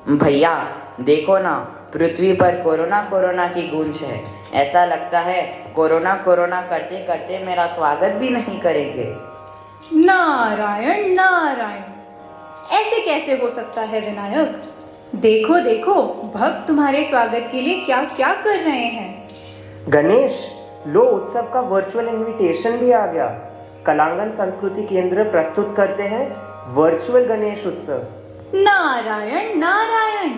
भैया देखो ना, पृथ्वी पर कोरोना कोरोना की गूंज है। ऐसा लगता है कोरोना कोरोना करते करते मेरा स्वागत भी नहीं करेंगे। नारायण नारायण, ऐसे कैसे हो सकता है विनायक? देखो देखो, भक्त तुम्हारे स्वागत के लिए क्या क्या कर रहे हैं। गणेश, लो उत्सव का वर्चुअल इनविटेशन भी आ गया। कलांगन संस्कृति केंद्र प्रस्तुत करते हैं वर्चुअल गणेश उत्सव। नारायण नारायण,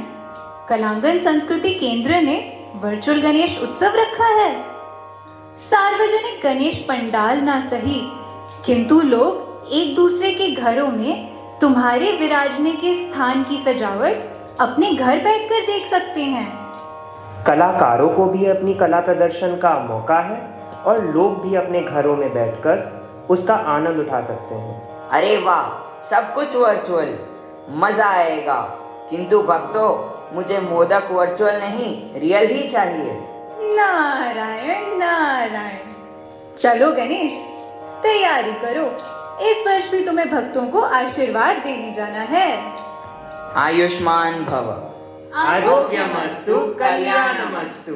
कलांगन संस्कृति केंद्र ने वर्चुअल गणेश उत्सव रखा है। सार्वजनिक गणेश पंडाल ना सही, किंतु लोग एक दूसरे के घरों में तुम्हारे विराजने के स्थान की सजावट अपने घर बैठकर देख सकते हैं। कलाकारों को भी अपनी कला प्रदर्शन का मौका है और लोग भी अपने घरों में बैठकर उसका आनंद उठा सकते हैं। अरे वाह, सब कुछ वर्चुअल, मजा आएगा। किंतु भक्तों, मुझे मोदक वर्चुअल नहीं, रियल ही चाहिए। नारायण नारायण, चलो गणेश, तैयारी करो। इस वर्ष भी तुम्हें भक्तों को आशीर्वाद देने जाना है। आयुष्मान भव, आरोग्यमस्तु, कल्याणमस्तु।